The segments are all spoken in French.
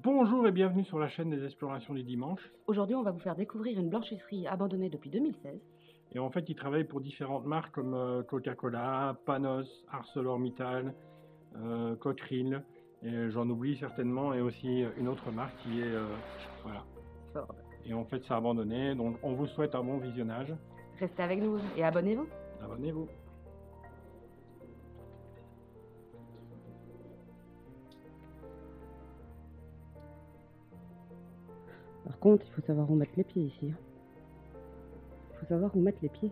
Bonjour et bienvenue sur la chaîne des explorations du dimanche. Aujourd'hui, on va vous faire découvrir une blanchisserie abandonnée depuis 2016. Et en fait, ils travaillent pour différentes marques comme Coca-Cola, Panos, ArcelorMittal, Cochrane, et j'en oublie certainement, et aussi une autre marque qui est... voilà. Ford. Et en fait, c'est abandonné, donc on vous souhaite un bon visionnage. Restez avec nous et abonnez-vous. Abonnez-vous. Par contre, il faut savoir où mettre les pieds ici. Il faut savoir où mettre les pieds.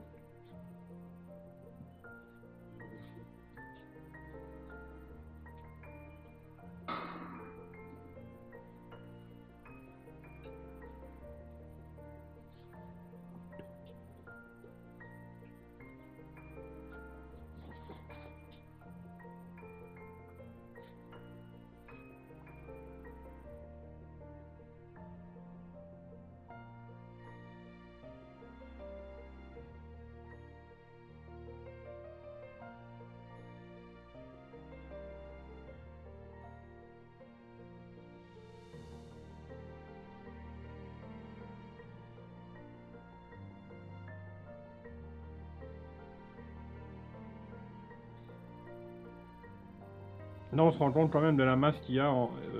Là, on se rend compte quand même de la masse qu'il y a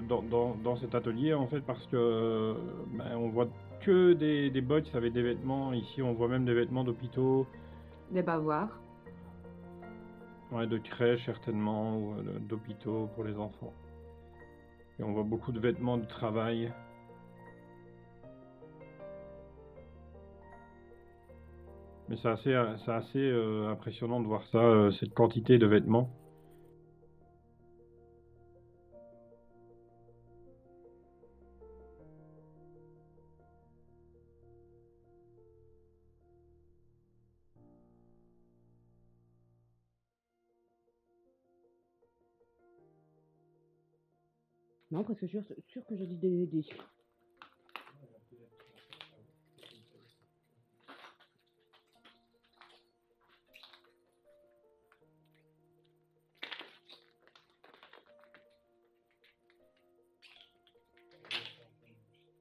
dans cet atelier, en fait, parce que on voit que des box avec des vêtements. Ici, on voit même des vêtements d'hôpitaux. Des bavoirs. Ouais, de crèches certainement, ou d'hôpitaux pour les enfants. Et on voit beaucoup de vêtements de travail. Mais c'est assez impressionnant de voir ça, cette quantité de vêtements. Non, parce que je suis sûr que je dis des...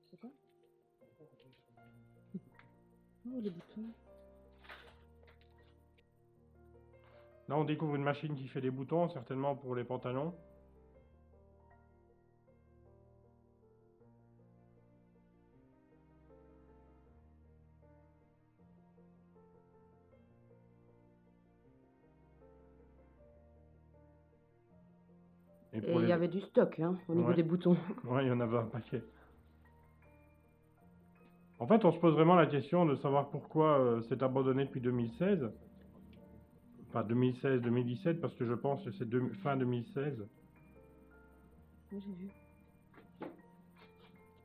C'est quoi? Oh, les boutons. Là, on découvre une machine qui fait des boutons, certainement pour les pantalons. Et il y avait du stock hein, au niveau des boutons. Ouais, il y en avait un paquet. En fait, on se pose vraiment la question de savoir pourquoi c'est abandonné depuis 2016. Enfin, 2016-2017, parce que je pense que c'est fin 2016. Oui, j'ai vu.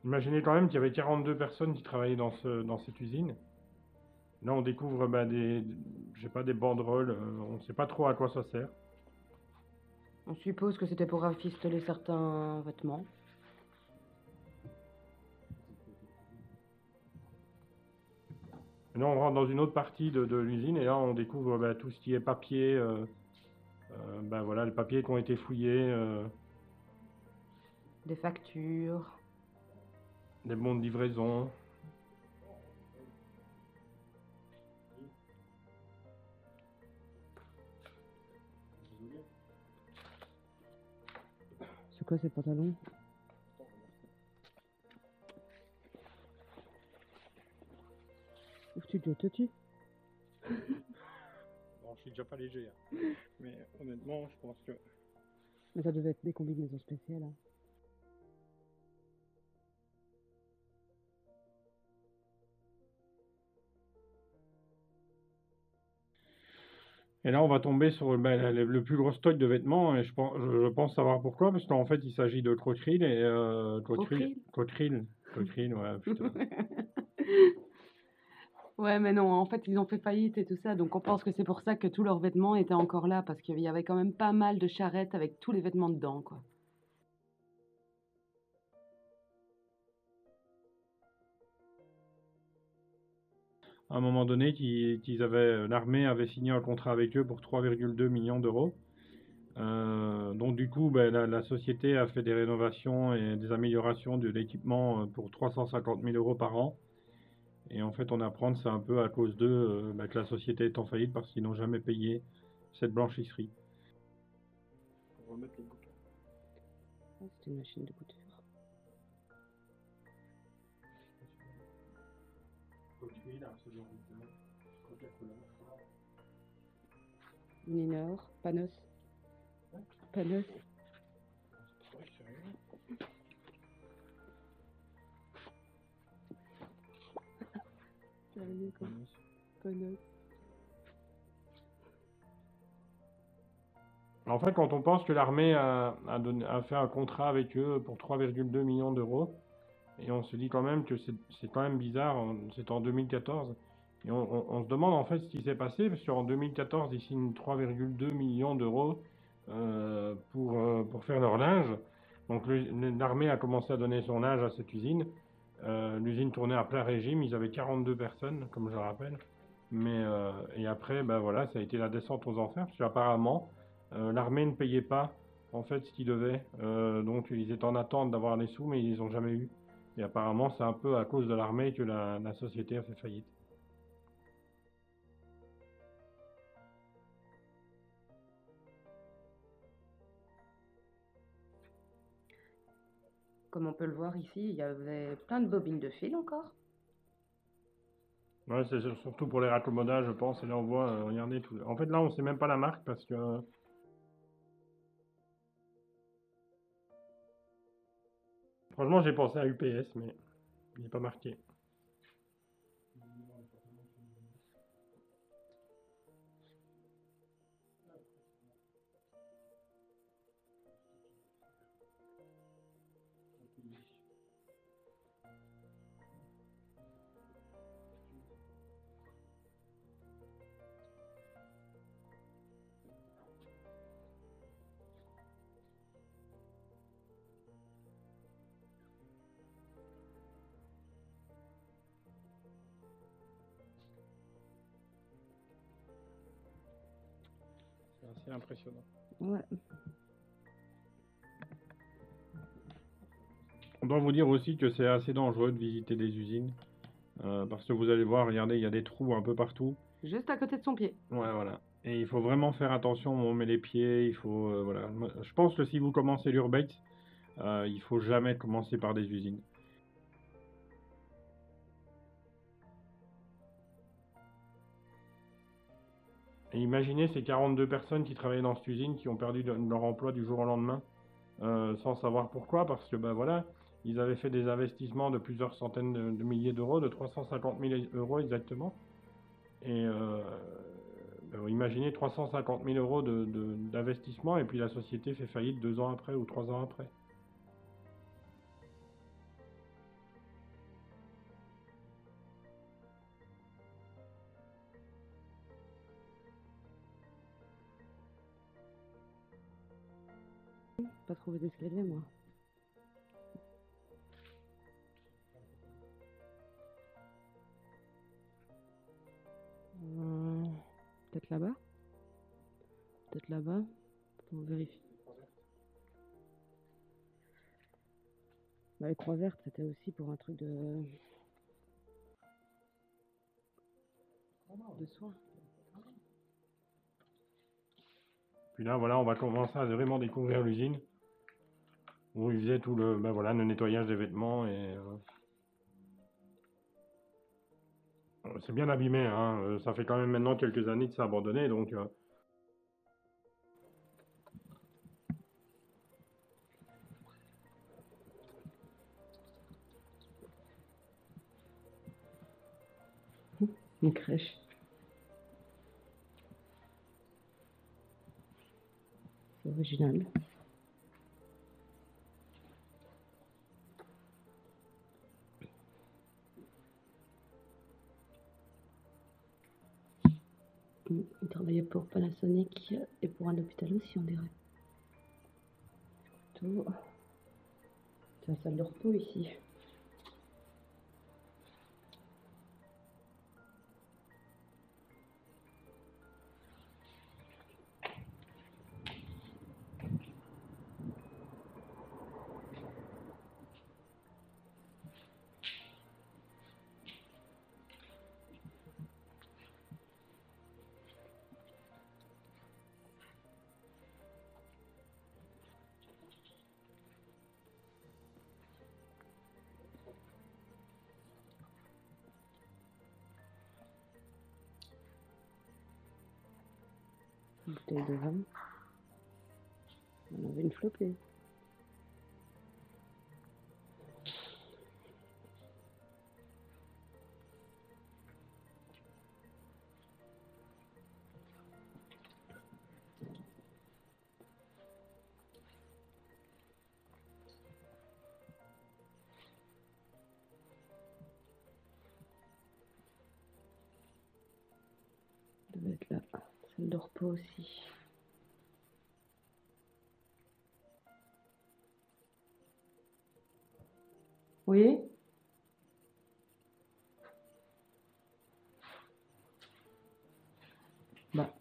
Imaginez quand même qu'il y avait 42 personnes qui travaillaient dans cette usine. Là, on découvre je sais pas, des banderoles. On ne sait pas trop à quoi ça sert. On suppose que c'était pour rafistoler certains vêtements. Et là, on rentre dans une autre partie de l'usine et là, on découvre tout ce qui est papier. Voilà, les papiers qui ont été fouillés. Des factures. Des bons de livraison. C'est quoi ces pantalons? Ouf, tu dois te tuer. Bon, je suis déjà pas léger. Hein. Mais honnêtement, je pense que... Mais ça devait être des combinaisons spéciales. Hein. Et là, on va tomber sur le plus gros stock de vêtements, et je pense savoir pourquoi, parce qu'en fait, il s'agit de Cochrane et Cochrane, ouais, putain. Ouais, mais non, en fait, ils ont fait faillite et tout ça, donc on pense que c'est pour ça que tous leurs vêtements étaient encore là, parce qu'il y avait quand même pas mal de charrettes avec tous les vêtements dedans, quoi. À un moment donné, l'armée avait signé un contrat avec eux pour 3,2 millions d'euros. Donc du coup, ben, la société a fait des rénovations et des améliorations de l'équipement pour 350 000 euros par an. Et en fait, on apprend que c'est un peu à cause d'eux ben, que la société est en faillite parce qu'ils n'ont jamais payé cette blanchisserie. On va remettre les bouquins. Ah, c'était une machine de couture. Ninor, Panos. Panos. Panos. En fait, quand on pense que l'armée a fait un contrat avec eux pour 3,2 millions d'euros, et on se dit quand même que c'est quand même bizarre, c'est en 2014, et on se demande en fait ce qui s'est passé, parce qu'en 2014, ils signent 3,2 millions d'euros pour faire leur linge. Donc l'armée a commencé à donner son linge à cette usine. L'usine tournait à plein régime, ils avaient 42 personnes, comme je le rappelle. Et après, ben voilà, ça a été la descente aux enfers, parce qu'apparemment, l'armée ne payait pas en fait ce qu'ils devaient. Donc ils étaient en attente d'avoir les sous, mais ils les ont jamais eu. Et apparemment, c'est un peu à cause de l'armée que la société a fait faillite. Comme on peut le voir ici, il y avait plein de bobines de fil encore. Ouais, c'est surtout pour les raccommodages, je pense. Et là, on voit, regardez tout. En fait, là, on sait même pas la marque parce que. Franchement, j'ai pensé à UPS, mais il n'est pas marqué. C'est assez impressionnant. Ouais. On doit vous dire aussi que c'est assez dangereux de visiter des usines. Parce que vous allez voir, regardez, il y a des trous un peu partout. Juste à côté de son pied. Ouais, voilà. Et il faut vraiment faire attention où on met les pieds. Il faut, voilà. Je pense que si vous commencez l'urbex, il faut jamais commencer par des usines. Et imaginez ces 42 personnes qui travaillaient dans cette usine qui ont perdu leur emploi du jour au lendemain, sans savoir pourquoi, parce que ben voilà, ils avaient fait des investissements de plusieurs centaines de milliers d'euros, de 350 000 euros exactement. Et ben, imaginez 350 000 euros d'investissement et puis la société fait faillite 2 ans après ou 3 ans après. Pas trouvé d'escalier, moi. Peut-être là-bas. Peut-être là-bas. On vérifie. Bah, les croix vertes, c'était aussi pour un truc de soins. Puis là, voilà, on va commencer à vraiment découvrir l'usine où ils faisaient tout le, ben voilà, le nettoyage des vêtements et c'est bien abîmé, hein. Ça fait quand même maintenant quelques années que c'est abandonné, donc Une crèche. C'est original. Il travaillait pour Panasonic et pour un hôpital aussi, on dirait. Tout. C'est la salle de repos ici. Une bouteille de vin. On avait une flopée. Ça devait être là. Salle de repos aussi. Oui? Bah.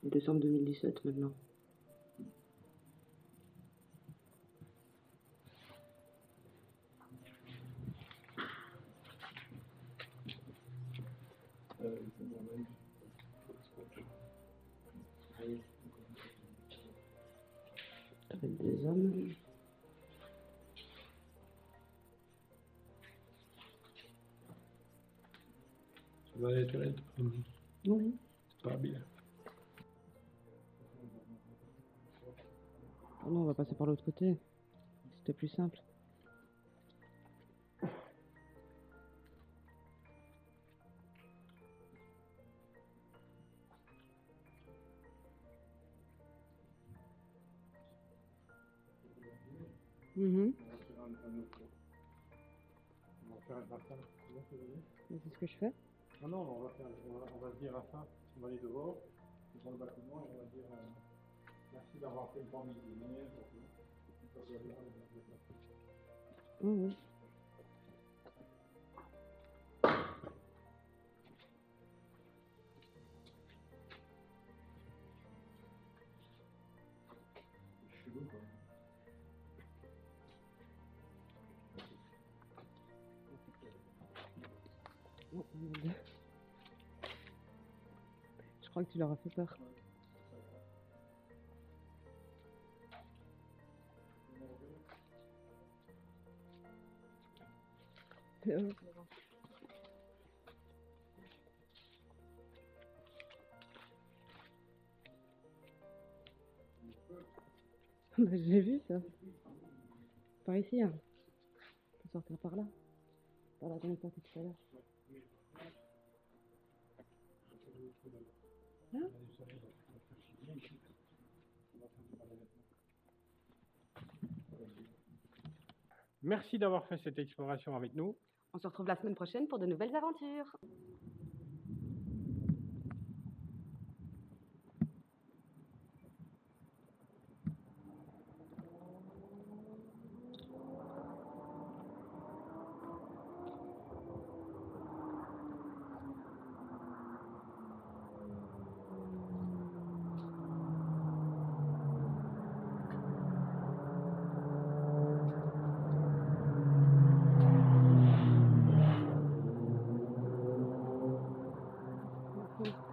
Décembre 2017 maintenant. Avec des hommes. Tu vas aller aux toilettes? Oui. C'est pas bien. Oh non, on va passer par l'autre côté. C'était plus simple. Mhm. On va faire un bassin. Mais c'est ce que je fais. Non, non, on va se dire à ça. On va aller dehors, dans le bâtiment, et on va dire merci d'avoir fait le temps de lumière. Oui, oui. Chelou, quoi. Oh, mon Dieu. Je crois que tu leur as fait peur. Bah, j'ai vu ça. Par ici, hein. On peut sortir par là. Par là, on est parti tout à l'heure. Là? Merci d'avoir fait cette exploration avec nous. On se retrouve la semaine prochaine pour de nouvelles aventures. Merci.